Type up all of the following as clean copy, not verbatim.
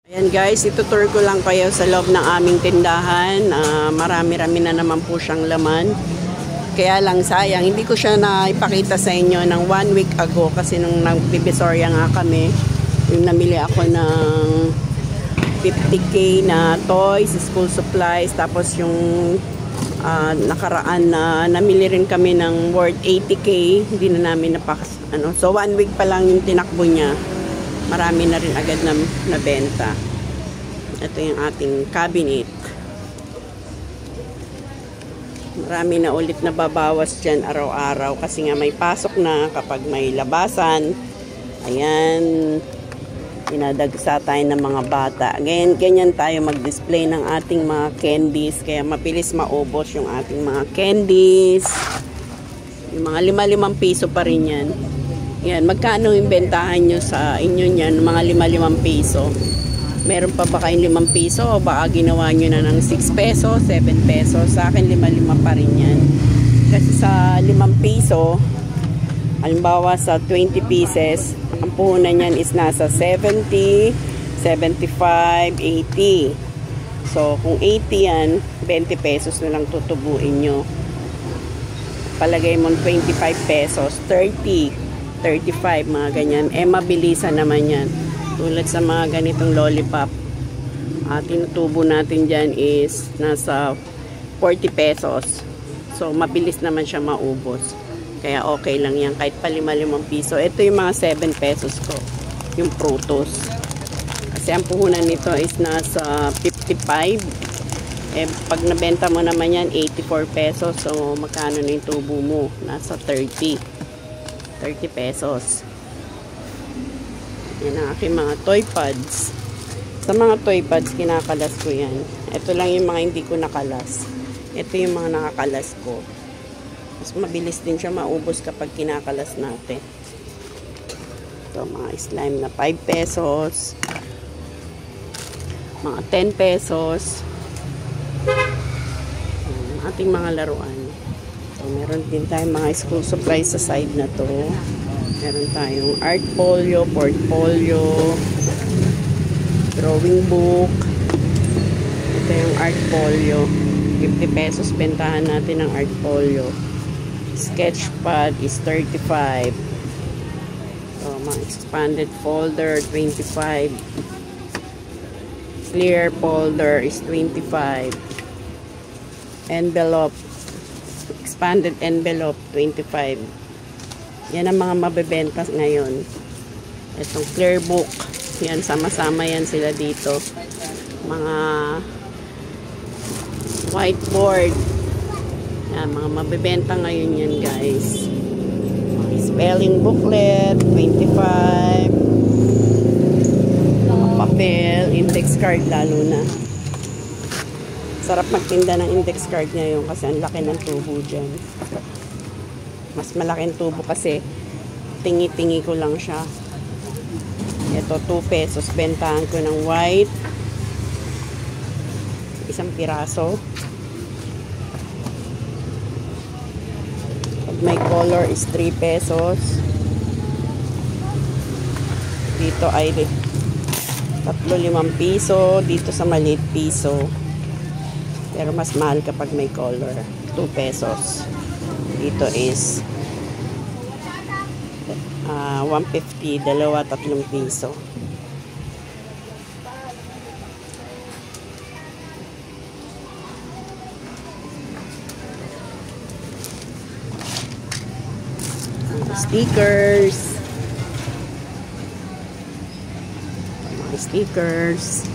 Ayan guys, itutour ko lang kayo sa loob ng aming tindahan. Marami-rami na naman po siyang laman. Kaya lang sayang, hindi ko siya naipakita sa inyo ng 1 week ago kasi nung nagbibisorya nga kami, yung namili ako ng 50k na toys, school supplies, tapos yung nakaraan na namili rin kami ng worth 80k, hindi na namin napakas. So 1 week pa lang yung tinakbo niya. Marami na rin agad na nabenta. Ito yung ating cabinet. Marami na ulit na babawas dyan araw-araw kasi nga may pasok na kapag may labasan. Ayan. Dinadagsa tayo ng mga bata. Ganyan tayo mag-display ng ating mga candies. Kaya mabilis maubos yung ating mga candies. Yung mga 5 piso pa rin yan. Yan, magkano yung bentahan nyo sa inyo niyan, mga 5 piso? Meron pa ba kayong 5 piso o baka ginawa nyo na ng 6 peso, 7 peso? Sa akin 5 pa rin yan. Kasi sa 5 piso, halimbawa sa 20 pieces, ang puhunan niyan is nasa 70, 75, 80. So, kung 80 yan, 20 pesos na lang tutubuin nyo. Palagay mo 25 pesos, 30. 35, mga ganyan. Mabilisan naman yan. Tulad sa mga ganitong lollipop. Tinutubo natin dyan is nasa 40 pesos. So, mabilis naman siya maubos. Kaya okay lang yan. Kahit pa 5 piso. Ito yung mga 7 pesos ko. Yung Frutos. Kasi ang puhunan nito is nasa 55. Pag nabenta mo naman yan, 84 pesos. So, magkano na yung tubo mo? Nasa 30 pesos. Yan ang aking mga toy pads. Sa mga toy pads, kinakalas ko yan. Ito lang yung mga hindi ko nakalas. Ito yung mga nakakalas ko. Mas mabilis din siya maubos kapag kinakalas natin. Ito, mga slime na 5 pesos. Mga 10 pesos. Ating mga laruan. So, meron din tayong mga school supplies sa side na to. Meron tayong art folio, portfolio, drawing book. Ito yung art folio. 50 pesos bentahan natin ng art folio. Sketch pad is 35. So, mga expanded folder, 25. Clear folder is 25. Envelope, expanded envelope, 25. Yan ang mga mabebenta ngayon. Itong clear book, yan, sama-sama yan sila dito. Mga whiteboard, yan, mga mabebenta ngayon yan, guys. Mga spelling booklet, 25. Mga papel, index card lalo na. Sarap magtinda ng index card ngayon kasi ang laki ng tubo dyan. Mas malaki ang tubo kasi tingi-tingi ko lang siya. Ito, 2 pesos. Bentahan ko ng white. Isang piraso. Pag may color is 3 pesos. Dito ay 3-5 piso. Dito sa maliit piso. Pero mas mahal kapag may color. 2 pesos. Dito is 150, 2-3 piso. Stickers. Mga stickers.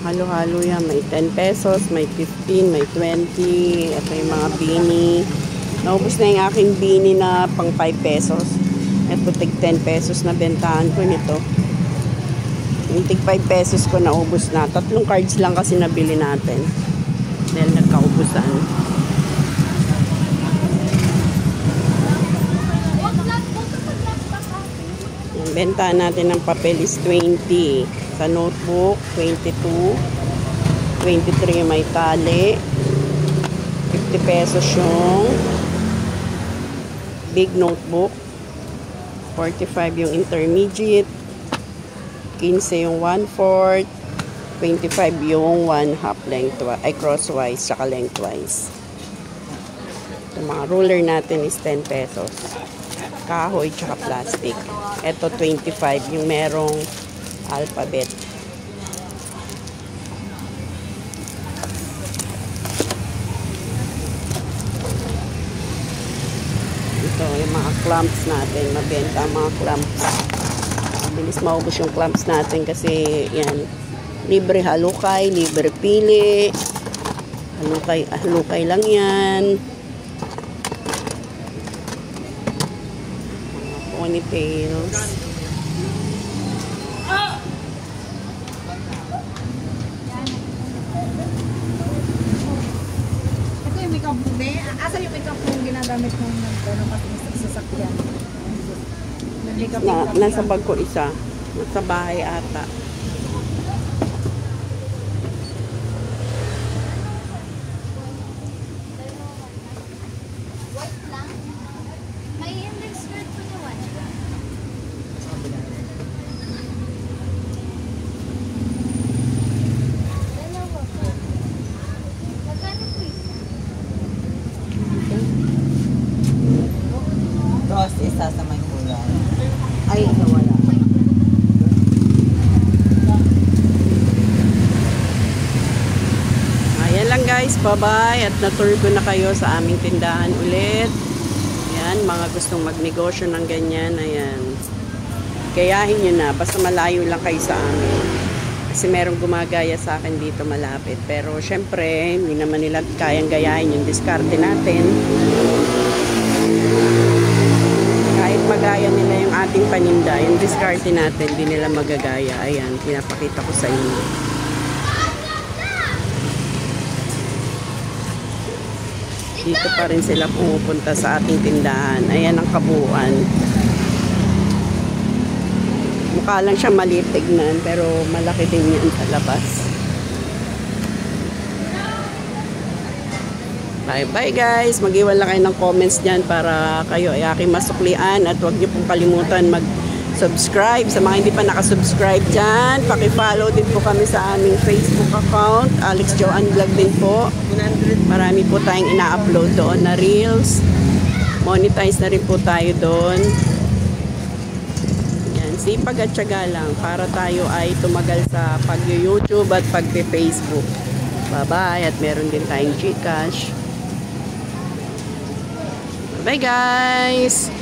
Halo-halo yan. May 10 pesos, may 15, may 20. Ito yung mga beanie. Naubos na yung aking beanie na pang 5 pesos. Ito, tig 10 pesos na bentahan ko nito. Yung tig 5 pesos ko naubos na. 3 cards lang kasi nabili natin. Dahil nagkaubusan. Yung bentahan natin ng papel is 20. Sa notebook, 22. 23 may tali. 50 pesos yung big notebook. 45 yung intermediate. 15 yung 1/4, 25 yung 1/2 lengthwise, ay crosswise, saka lengthwise. Yung mga ruler natin is 10 pesos. Kahoy, tsaka plastic. Ito 25, yung merong alphabet. Ito, yung mga clamps natin. Mabenta ang mga clamps. Mabilis maubos yung clamps natin kasi yan. Libre halukay, libre pili. Halukay lang yan. Mga ponytails. Ito yung makeup mo, asa yung makeup mo ginagamit mong nagtanong kasi sa sasakyan? Nasa bag ko isa. Nasa bahay ata. White lang? May index skirt po na white. Dalawa po. Magkano po isa? Tapos isa sa may kulay. Ay, nawala. Ayan lang guys, bye-bye. At na-tour ko na kayo sa aming tindahan ulit. Ayan, mga gustong magnegosyo ng ganyan, ayan. Gayahin nyo na, basta malayo lang kayo sa amin. Kasi merong gumagaya sa akin dito malapit. Pero syempre, hindi naman nila kayang gayahin yung diskarte natin. Kahit magaya nila yung ating paninda, yung diskarte natin, hindi nila magagaya. Ayan, pinapakita ko sa inyo. Dito pa rin sila pumupunta sa ating tindahan. Ayan ang kabuuan. Mukha lang siya maliit tignan, pero malaki din yan sa labas. Bye-bye guys. Mag-iwan lang kayo ng comments dyan para kayo ay aking masuklian. At huwag niyo pong kalimutan mag-subscribe. Sa mga hindi pa nakasubscribe dyan, paki-follow din po kami sa aming Facebook account. Alex Joanne Vlog din po. Marami po tayong ina-upload doon na reels. Monetize na rin po tayo doon. Yan, sipag at tiyaga lang para tayo ay tumagal sa pag-YouTube at pag-Facebook. Bye-bye. At meron din tayong GCash. Bye guys!